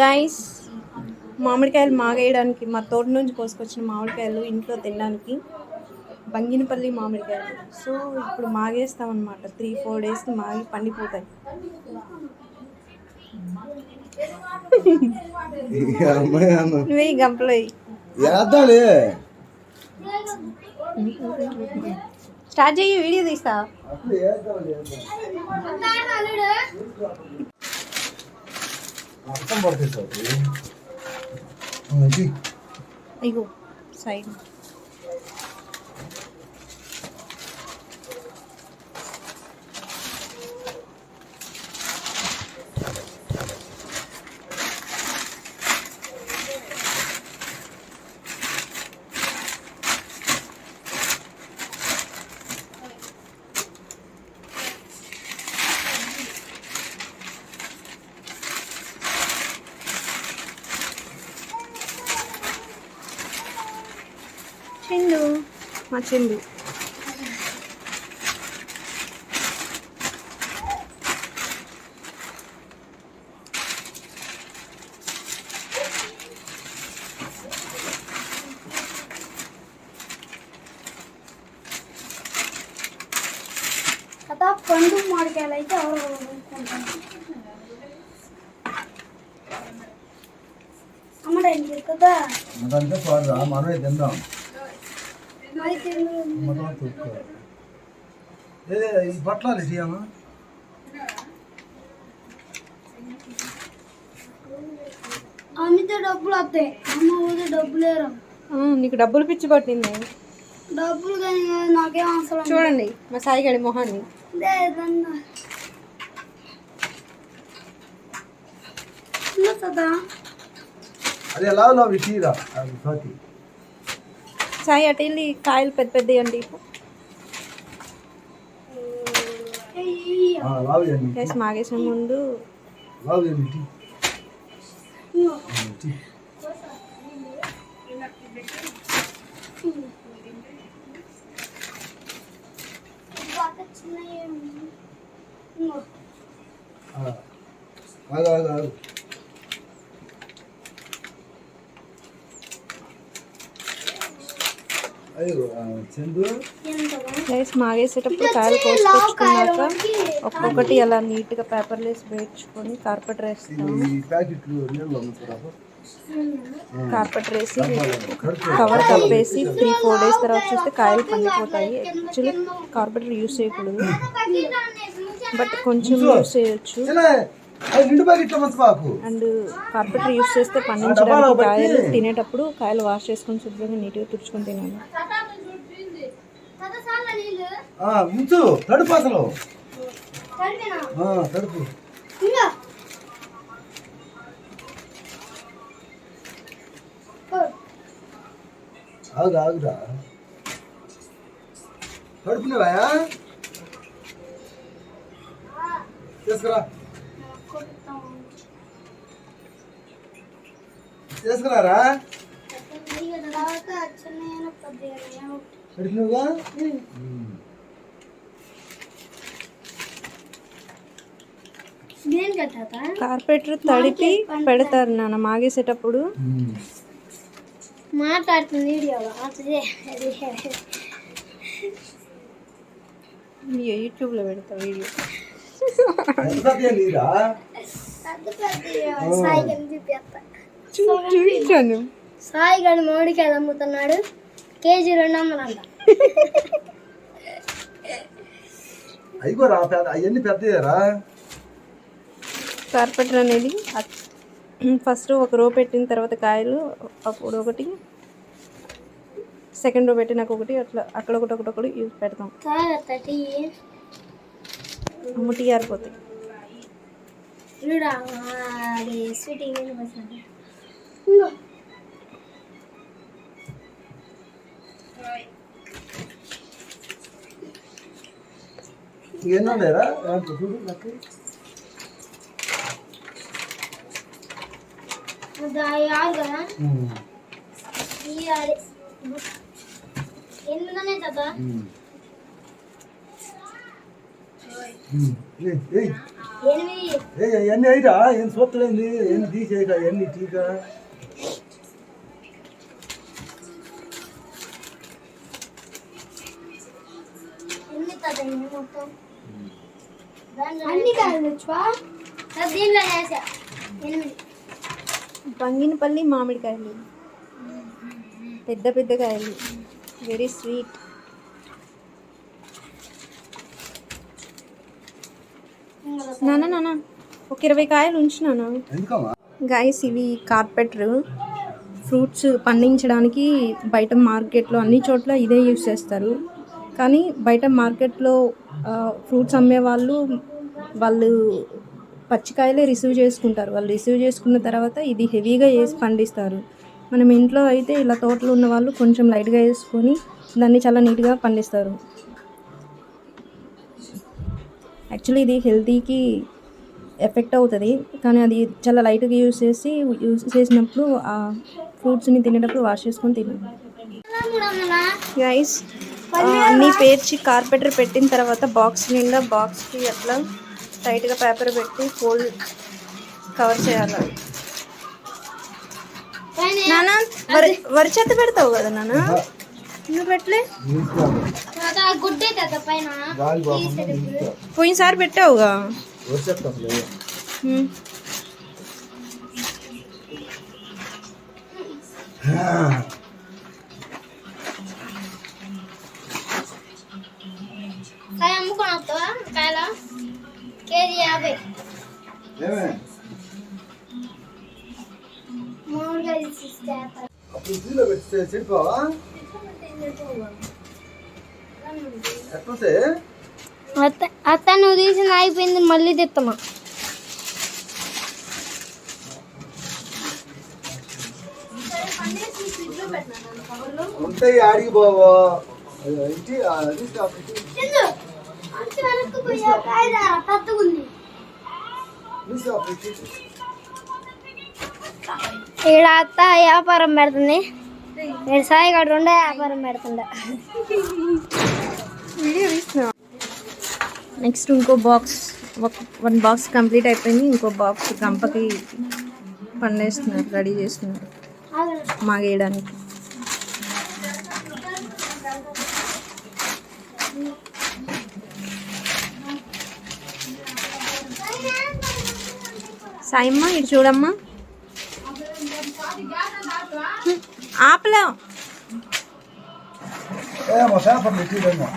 Guys మామిడికాయలు మాగేయడానికి మా తోట నుంచి కోసుకొచ్చిన మామిడికాయలు ఇంట్లో తినడానికి బంగినపల్లి మామిడికాయలు. సో ఇప్పుడు మాగేస్తామన్నమాట. 3-4 డేస్కి మాగి పండిపోతాయి. నువ్వే గంపలో స్టార్ట్ చెయ్యి, వీడియో తీస్తా. అయ్యో సైడ్ చిండు, మా చిండు. పండు మామిడికాయలు అయితే అమ్మడానికి కదా మనమే తిందాం. బట్టలు ఇటీయమ్మా. అమ్మితే డబ్బులు వస్తాయి, అమ్మ పోతే డబ్బులు లేరు. నీకు డబ్బులు పిచ్చి పట్టింది. డబ్బులు కానీ నాకేం అవసరం. చూడండి మా సాయి గడి మొహాన్ని. అదే లావు ఇటీరా సాయి అటు వెళ్ళి కాయలు పెద్ద పెద్ద అండి. మాగేసిన ముందు మాగేసేటప్పుడు కాయలు కోసుకొచ్చుకున్నాక ఒక్కొక్కటి అలా నీట్గా పేపర్లు వేసి వేయించుకొని కార్పెటర్ వేస్తాము. కార్పెటర్ వేసి కవర్ కప్పేసి 3-4 డేస్ తర్వాత చూస్తే కాయలు పండిపోతాయి. యాక్చువల్లీ కార్పెటర్ యూస్ చేయకూడదు, బట్ కొంచెం యూస్ చేయొచ్చు. అండ్ కార్పెటర్ యూస్ చేస్తే పండించడానికి కాయలు తినేటప్పుడు కాయలు వాష్ చేసుకొని శుభ్రంగా నీట్గా తుడుచుకొని తినాలి. తడుపు అసలు తడుపు ఆగురా తడుపునేవా తీసుకురా తీసుకురారా తడిపినవుగా. కార్పెటర్ తడిపి పెడతారు నాన్న మాగేసేటప్పుడు. మాట్లాడుతుంది యూట్యూబ్లో పెడతా వీడియో. చూపించాను. సాయి గడి మామిడికాయలు అమ్ముతున్నాడు, కేజీ 200 అంట. అవన్నీ పెద్దరా. కార్పెటర్ అనేది ఫస్ట్ ఒక రో పెట్టిన తర్వాత కాయలు అప్పుడు ఒకటి, సెకండ్ రో పెట్టినాక ఒకటి, అట్లా అక్కడ ఒకటి యూజ్ పెడతాం. ముట్టి ఆరిపోతాయి. ఎన్నో లేరా ఎనిమిదనే కదా. ఎన్ని అయిరా ఏం చూస్తలేంది ఎన్ని తీసేయక ఎన్ని తీక అన్ని కాయలు వచ్చా దీనిలో వేసా 8. బంగినపల్లి మామిడికాయలు, పెద్ద పెద్ద కాయలు, వెరీ స్వీట్. నాన్న ఒక 20 కాయలు ఉంచినానా. ఎందుకమ్మా గైస్ ఇవి కార్పెంటర్. ఫ్రూట్స్ పండించడానికి బయట మార్కెట్లో అన్ని చోట్ల ఇదే యూస్ చేస్తారు. కానీ బయట మార్కెట్లో ఫ్రూట్స్ అమ్మే వాళ్ళు పచ్చికాయలే రిసీవ్ చేసుకుంటారు. వాళ్ళు రిసీవ్ చేసుకున్న తర్వాత ఇది హెవీగా వేసి పండిస్తారు. మనం ఇంట్లో అయితే ఇలా తోటలు ఉన్న వాళ్ళు కొంచెం లైట్గా వేసుకొని దాన్ని చాలా నీట్గా పండిస్తారు. యాక్చువల్లీ ఇది హెల్తీకి ఎఫెక్ట్ అవుతుంది, కానీ అది చాలా లైట్గా యూస్ చేసినప్పుడు ఆ ఫ్రూట్స్ని తినేటప్పుడు వాష్ చేసుకొని తినాలి. గైస్ అన్నీ పేర్చి కార్పెంటర్ పెట్టిన తర్వాత బాక్స్ నిండా బాక్స్కి అట్లా టైట్గా పేపర్ పెట్టి ఫోల్డ్ కవర్ చేయాలి. నాన్న వరి చెత్త పెడతావు కదా నాన్న, నువ్వు పెట్టలే? గుడ్డే కదా పైన పోయినసారి పెట్టావుగా. కాయ అమ్ముకొని వస్తావా? కాయల కేజీ 50. మామూలుగా అప్పుడు ఫ్రీలో పెడితే చెడిపోవా ఎట్లుంటే అత్త నువ్వు తీసిన అయిపోయింది, మళ్ళీ తెస్తామా? ఉంటాయి ఆడికి పోవా ఈడ అత్త వ్యాపారం పెడుతుంది, నేను సాయిగాడు రెండో వ్యాపారం పెడుతుండే. నెక్స్ట్ ఇంకో బాక్స్, 1 బాక్స్ కంప్లీట్ అయిపోయింది. ఇంకో బాక్స్ గంపకి పండేస్తున్నారు, రెడీ చేస్తున్నారు మాగేయడానికి. సాయమ్మ ఇటు చూడమ్మా, ఆపలా పేపర్ పెట్టిడమ్మా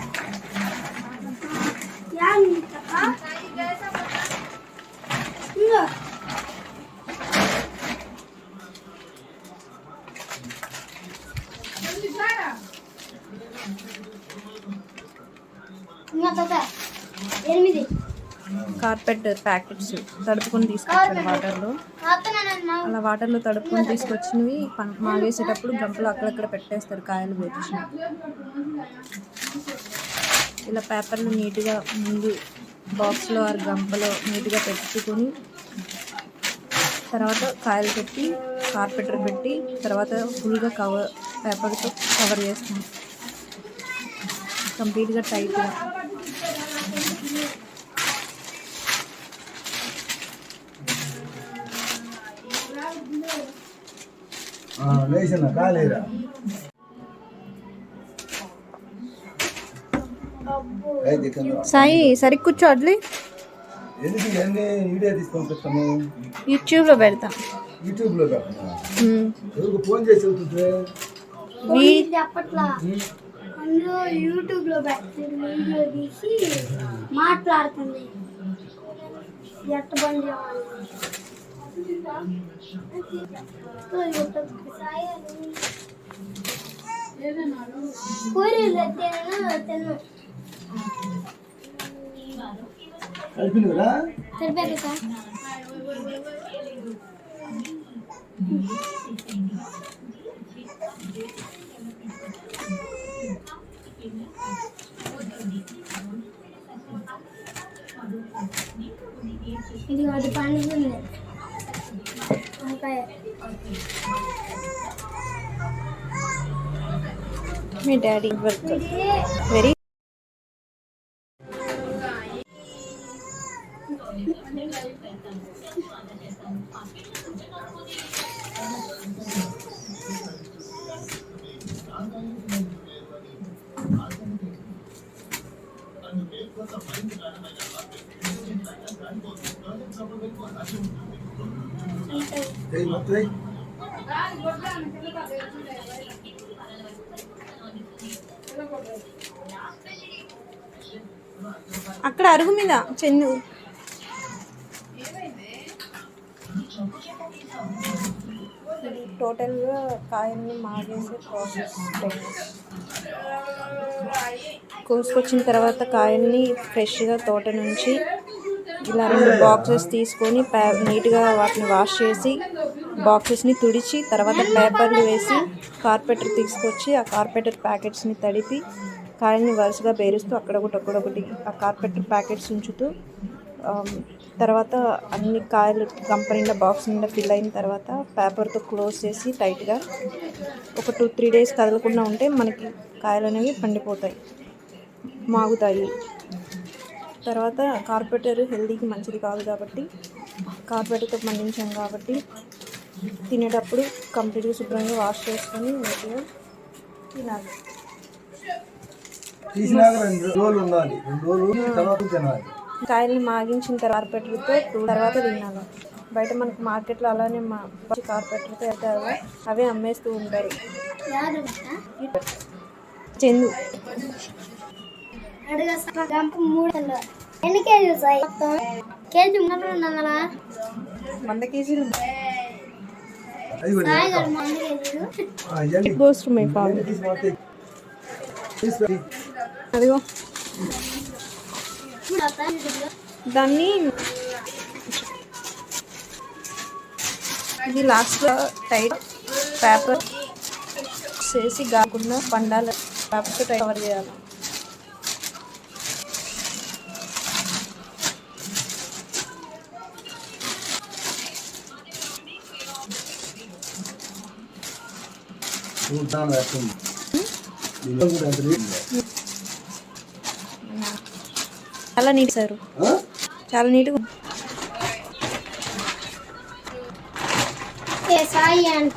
కార్పెంటర్ ప్యాకెట్స్ తడుపుకొని తీసుకొచ్చారు వాటర్లో. అలా వాటర్లో తడుపుకొని తీసుకొచ్చినవి మాగేసేటప్పుడు గంపలు అక్కడక్కడ పెట్టేస్తారు కాయలు పెట్టేసి. ఇలా పేపర్లు నీట్గా ముందు బాక్స్లో ఆ గంపలో నీట్గా పెట్టుకొని తర్వాత కాయలు పెట్టి కార్పెంటర్ పెట్టి తర్వాత ఫుల్గా పేపర్తో కవర్ చేస్తాం కంప్లీట్గా టైట్గా. లేచిన కాలేరా సాయి సరి కూర్చో అడ్లీ, ఎందుకు ఎన్ని వీడియో తీసుకొని పెడతాము యూట్యూబ్లో పెడతాం. యూట్యూబ్లో పెడతాము. ఎందుకు ఫోన్ చేసి వెళ్తుంటే చెప్పట్లా, అందులో యూట్యూబ్ లో పెట్టి వీడియో తీసి మాట్లాడుతుంది ఎట్ట బంద్ చేయాలి. కలిపినరా సరిపోయారు సార్. ఇది ఒకటి పండుతుంది వంకాయ. మీ డాడీ వర్క్ వెరీ మొత్తం ఏయ్. అక్కడ అరుగు మీద చెందు. ఇది టోటల్గా కాయల్ని మాగేసే ప్రాసెస్. కోసుకొచ్చిన తర్వాత కాయల్ని ఫ్రెష్గా తోట నుంచి ఇలా 2 బాక్సెస్ తీసుకొని నీట్గా వాటిని వాష్ చేసి బాక్సెస్ని తుడిచి తర్వాత పేపర్లు వేసి కార్పెటర్ తీసుకొచ్చి ఆ కార్పెటర్ ప్యాకెట్స్ని తడిపి కాయల్ని వరుసగా పేరుస్తూ అక్కడొకటి ఆ కార్పెటర్ ప్యాకెట్స్ ఉంచుతూ తర్వాత అన్ని కాయలు గంప నిండా బాక్స్ నిండా ఫిల్ అయిన తర్వాత పేపర్తో క్లోజ్ చేసి టైట్గా ఒక 2-3 డేస్ కదలకుండా ఉంటే మనకి కాయలు అనేవి పండిపోతాయి, మాగుతాయి. తర్వాత కార్పెటర్ హెల్తీకి మంచిది కాదు కాబట్టి కార్పెటర్తో పండించాం కాబట్టి తినేటప్పుడు కంప్లీట్గా శుభ్రంగా వాష్ చేసుకొని నీట్గా తినాలి. తీసినాక 2 రోజులు ఉండాలి, 2 రోజులు తర్వాత తినాలి. కాయల్ని మాగించిన కార్పెటర్తో తర్వాత తినాలి. బయట మనకు మార్కెట్లో అలానే కార్పెటర్తో వెళ్తారు, అవే అమ్మేస్తూ ఉంటారు. చెందు ఎన్ని కేజీలు సాయి? కేజీ 100 కేజీలు ఇవన్నీ గోస్తున్నాయి పాలు. తీసి మొత్తం తీసి అదిగో దాన్ని ఇది లాస్ట్లో టైట్ పేపర్ చేసి కాకుండా పండాలి, పేపర్తో టైట్ కవర్ చేయాలి. చూద్దాం వేస్తుంది దీనిలో కూడా ఎంత రేట్ ఉంది. చాలా నీట్ సార్, చాలా నీట్గా. సాయి అండ్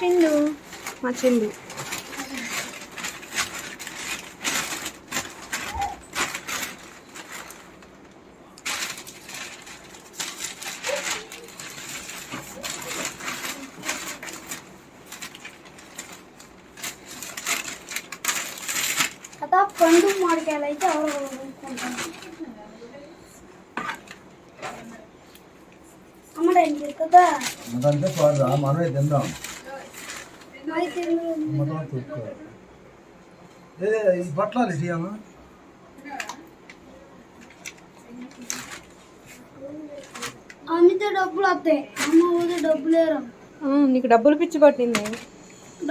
చిందు, మా చిందు. అదా పండు మామిడికాయలు అయితే ఎవరు కొనుక్కుంటారు? అమ్మడానికి కదా అదంటే చూడరా మనమే తిందాం. అయితే మొత్తం చూసుకోవాలి. ఈ పట్లాలి తీయమ్మా. అమ్మితే డబ్బులు వస్తాయి, అమ్మ ఊరికే డబ్బులు లేరు. నీకు డబ్బులు పిచ్చి పట్టింది.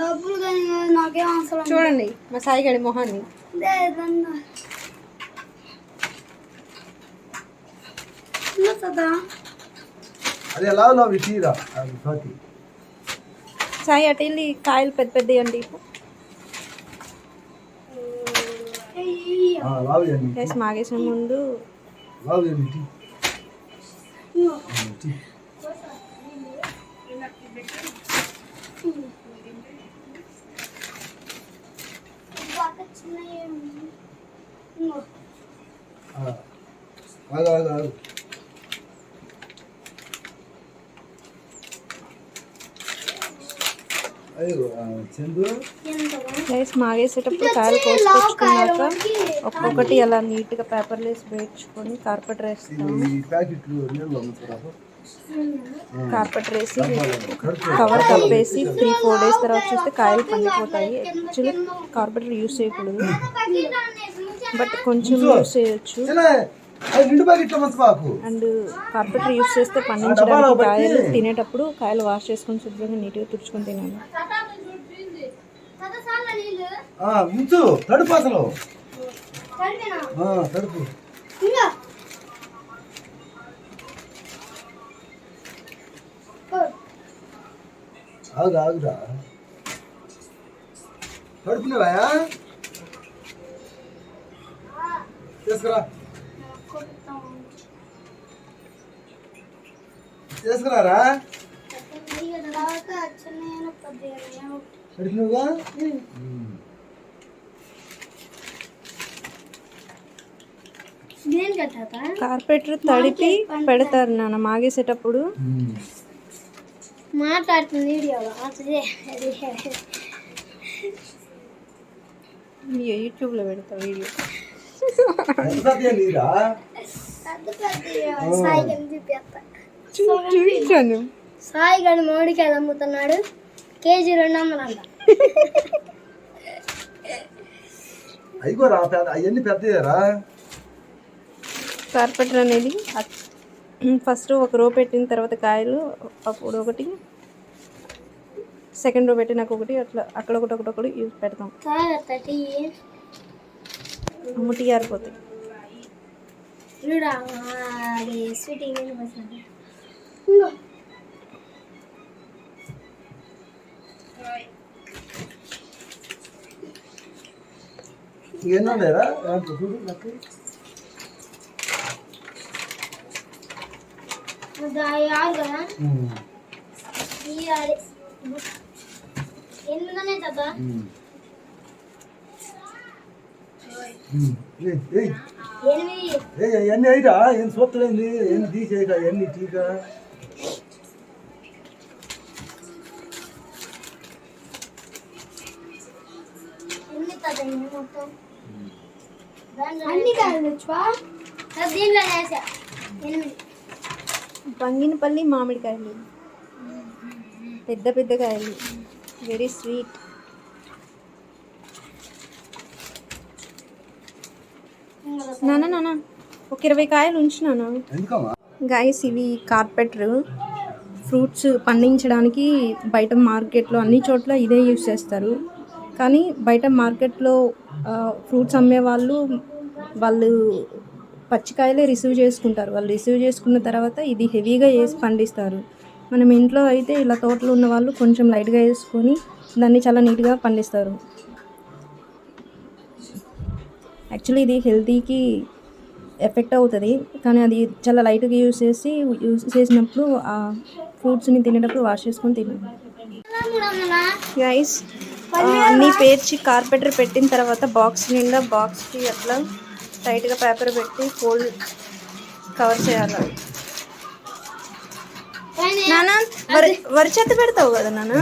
డబ్బులు కానీ నాకేం అవసరం. చూడండి మా సాయిగడి మొహాన్ని. అది ఎలా అవి తీరా అది సాకి సాయి అటు వెళ్ళి కాయలు పెద్ద పెద్ద అండి. లావు చేయండి ప్లస్ మాగేసిన ముందు లావు చేయండి అయ్యో చందు గైస్ మాగేసేటప్పుడు కాయలు కోసుకొచ్చుకున్నాక ఒక్కొక్కటి అలా నీట్గా పేపర్లు వేసి వేయించుకొని కార్పెట్ వేస్తాం. ఈ ప్యాకెట్లు నీళ్ళు అమ్ముతారా కార్పెట్ వేసి కవర్ కప్పేసి 3-4 డేస్ తర్వాత చూస్తే కాయలు పండిపోతాయి. యాక్చువల్లీ కార్పెట్ యూస్ చేయకూడదు, బట్ కొంచెం యూస్ చేయొచ్చు. నిండు ప్యాకెట్లు మంచి అండ్ కార్పెట్ యూస్ చేస్తే పండించడానికి కాయలు తినేటప్పుడు కాయలు వాష్ చేసుకొని శుభ్రంగా నీట్గా తుడుచుకొని తినాలి. ముంచు తడుపు అసలు తడుపు ఆగురా తడుపునేవా తీసుకురారా తడిపినవుగా కార్పెట్ తడిపి పెడతారు నాన్న మాగేసేటప్పుడు. మాట్లాడుతుంది యూట్యూబ్లో పెడతా వీడియో. చూపించాను. సాయి గడి మామిడికాయలు అమ్ముతున్నాడు, కేజీ 200 అంట. అయిపోరా అవన్నీ పెద్దరా. కార్పెటర్ అనేది ఫస్ట్ ఒక రో పెట్టిన తర్వాత కాయలు అప్పుడు ఒకటి, సెకండ్ రో పెట్టినాక ఒకటి, అట్లా అక్కడ ఒకటి యూజ్ పెడతాం. ముట్టి ఆరిపోతాయి. ఎన్నో లేరా ఎన్ని అయిరా ఎన్ని సూత్రమైంది ఎన్ని తీసేయక ఎన్ని టీకా బంగినపల్లి మామిడికాయలు, పెద్ద పెద్ద కాయలు, వెరీ స్వీట్. నానా ఒక 20 కాయలు ఉంచినాను. గాయస్ ఇవి కార్పెటర్. ఫ్రూట్స్ పండించడానికి బయట మార్కెట్లో అన్ని చోట్ల ఇదే యూజ్ చేస్తారు. కానీ బయట మార్కెట్లో ఫ్రూట్స్ అమ్మే వాళ్ళు పచ్చికాయలే రిసీవ్ చేసుకుంటారు. వాళ్ళు రిసీవ్ చేసుకున్న తర్వాత ఇది హెవీగా వేసి పండిస్తారు. మనం ఇంట్లో అయితే ఇలా తోటలో ఉన్న వాళ్ళు కొంచెం లైట్గా వేసుకొని దాన్ని చాలా నీట్గా పండిస్తారు. యాక్చువల్లీ ఇది హెల్తీకి ఎఫెక్ట్ అవుతుంది, కానీ అది చాలా లైట్గా యూజ్ చేసినప్పుడు ఆ ఫ్రూట్స్ని తినేటప్పుడు వాష్ చేసుకొని తినాలి. గైస్ అన్నీ పేర్చి కార్పెటర్ పెట్టిన తర్వాత బాక్స్ నిండా బాక్స్కి అట్లా టైట్గా పేపర్ పెట్టి ఫోల్డ్ కవర్ చేయాలి. నాన్న వరి చెత్త పెడతావు కదా నాన్న,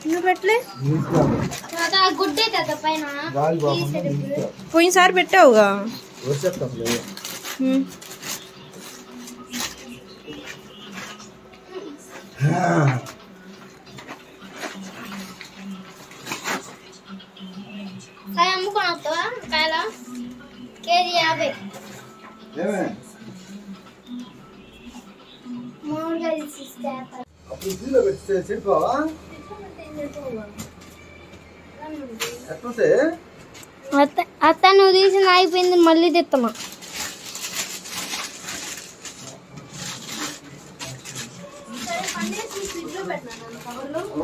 నువ్వు పెట్టలే? పోయినసారి పెట్టావుగా. అమ్ముకొని వస్తావా కాయల కేజీ 50. అత్త నువ్వు తీసిన అయిపోయింది, మళ్ళీ తెస్తామా?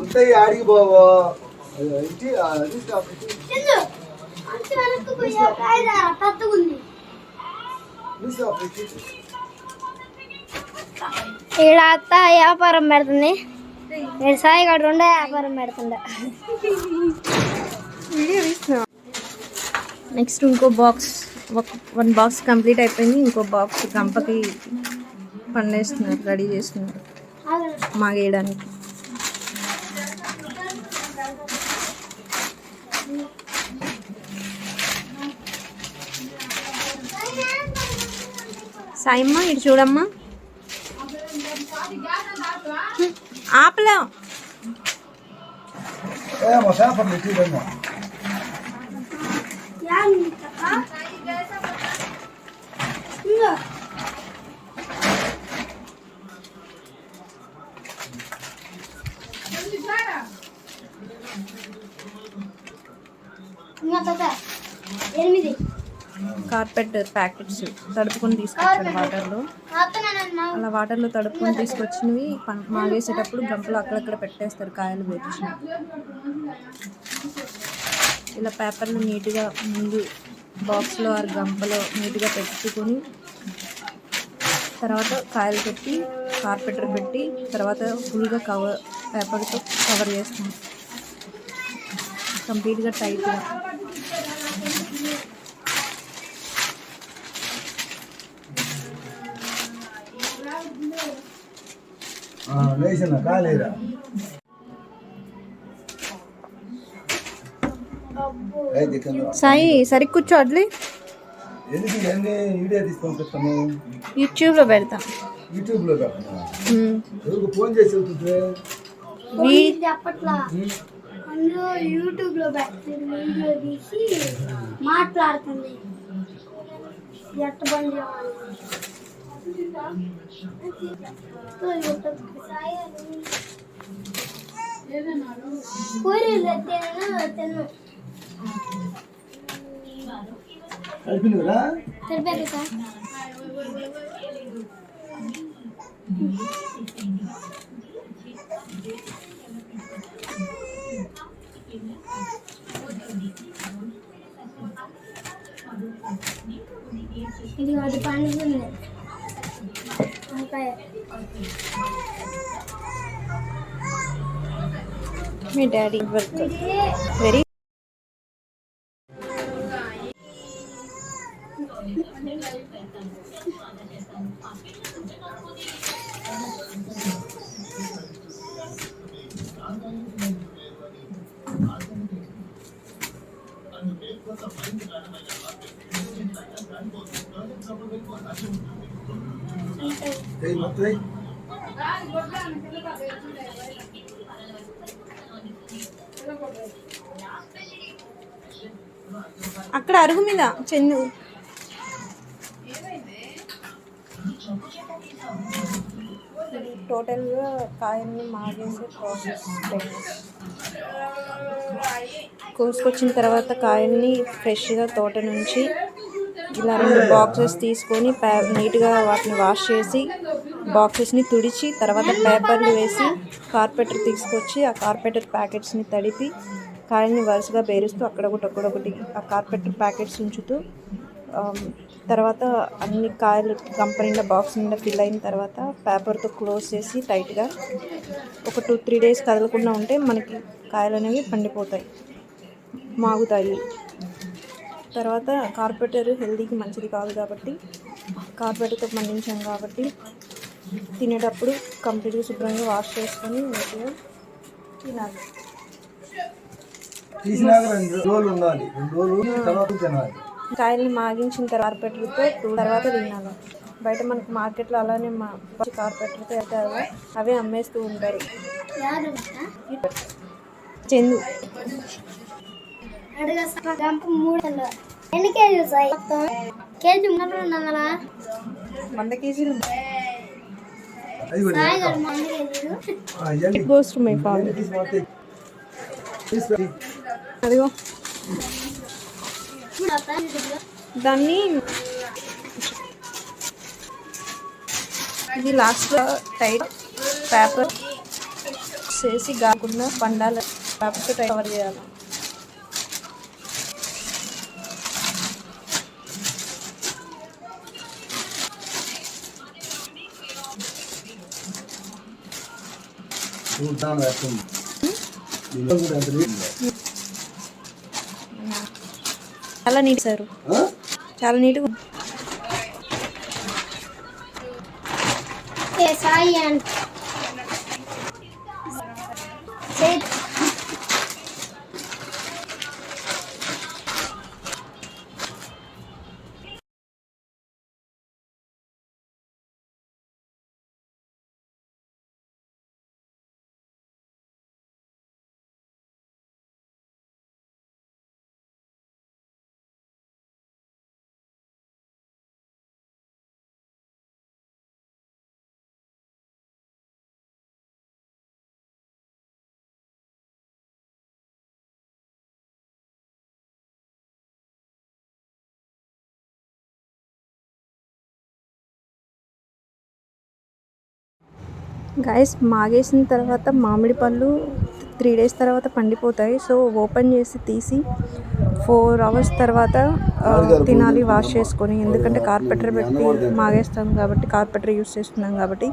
ఉంటాయి ఆడికి బావా. ఇక్కడ అత్త వ్యాపారం పెడుతుంది, ఇక్కడ సాయి గడు 2 వ్యాపారం పెడుతుండ. నెక్స్ట్ ఇంకో బాక్స్, 1 బాక్స్ కంప్లీట్ అయిపోయింది. ఇంకో బాక్స్ గంపకి పండేస్తున్నారు, రెడీ చేస్తున్నారు మాగేయడానికి. సాయమ్మ ఇటు చూడమ్మా. ఆపలా మా పేపర్ పెట్టిరమ్మా. కార్పెట్ ప్యాకెట్స్ తడుపుకొని తీసుకొచ్చాడు వాటర్లో. అలా వాటర్లో తడుపుకొని తీసుకొచ్చినవి మాగేసేటప్పుడు గంపలు అక్కడక్కడ పెట్టేస్తారు కాయలు వచ్చి. ఇలా పేపర్లు నీట్గా ముందు బాక్స్లో ఆరు గంపలో నీట్గా పెట్టుకొని తర్వాత కాయలు పెట్టి కార్పెటర్ పెట్టి తర్వాత ఫుల్గా పేపర్తో కవర్ చేస్తాం కంప్లీట్గా టైట్గా. లేచిన కాలేరా సాయి సరి కూర్చో అడ్లీ. ఎందుకు ఇవన్నీ వీడియో తీసుకొని పెడతాను, యూట్యూబ్లో పెడతా. యూట్యూబ్లో పెడతాను. ఎవరికి ఫోన్ చేసి వెళ్తుంటే చెప్పట్లా అందులో యూట్యూబ్ లో పెడుతుంది, వీడియో తీసి మాట్లాడుతుంది ఎట్ట బండి కలిపినరా తెలిపారు సార్. ఇది అది పండుతుంది మీ డాడీ వర్క్ వెరీ అక్కడ అరుగు మీద చెన్ను. టోటల్గా కాయల్ని మాగేసే ప్రాసెస్. కోసుకొచ్చిన తర్వాత కాయల్ని ఫ్రెష్గా తోట నుంచి ఇలా 2 బాక్సెస్ తీసుకొని నీట్గా వాటిని వాష్ చేసి బాక్సెస్ని తుడిచి తర్వాత పేపర్లు వేసి కార్పెటర్ తీసుకొచ్చి ఆ కార్పెటర్ ప్యాకెట్స్ని తడిపి కాయల్ని వరుసగా పేరుస్తూ అక్కడొకటి ఆ కార్పెటర్ ప్యాకెట్స్ ఉంచుతూ తర్వాత అన్ని కాయలు గంప నిండా బాక్స్ నిండా ఫిల్ అయిన తర్వాత పేపర్తో క్లోజ్ చేసి టైట్గా ఒక 2-3 డేస్ కదలకుండా ఉంటే మనకి కాయలు అనేవి పండిపోతాయి, మాగుతాయి. తర్వాత కార్పెటర్ హెల్తీకి మంచిది కాదు కాబట్టి కార్పెటర్తో పండించాం కాబట్టి తినేటప్పుడు కంప్లీట్గా శుభ్రంగా వాష్ చేసుకొని నీట్గా తినాలి. కాయల్ని మాగించిన కార్పెటర్తో తర్వాత తినాలి. బయట మనకు మార్కెట్లో అలానే కార్పెటర్తో వెళ్తారు, అవే అమ్మేస్తూ ఉంటారు. చెందు 100 కేజీలు సాయి, కేజీ 100 కేజీలు. సాయి గారు 100 కేజీలు. It goes to my father. అదిగో దాన్ని ఇది లాస్ట్లో టైట్ పేపర్ చేసి కాకుండా పండాలి, పేపర్తో టైట్ కవర్ చేయాలి. చాలా నీట్ సార్, చాలా నీట్గా. సాయి అండ్ గైస్ మాగేసిన తర్వాత మామిడి పళ్ళు 3 డేస్ తర్వాత పండిపోతాయి. సో ఓపెన్ చేసి తీసి 4 అవర్స్ తర్వాత తినాలి వాష్ చేసుకొని. ఎందుకంటే కార్పెటర్ పెట్టి మాగేస్తాం కాబట్టి, కార్పెటర్ యూస్ చేస్తున్నాం కాబట్టి.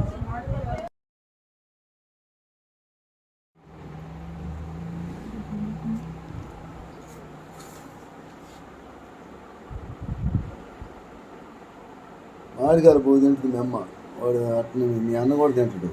మామిడికాయలు పోయి తింటుంది మీ అమ్మ, వాడు అట్లా మీ అన్న కూడా తింటాడు.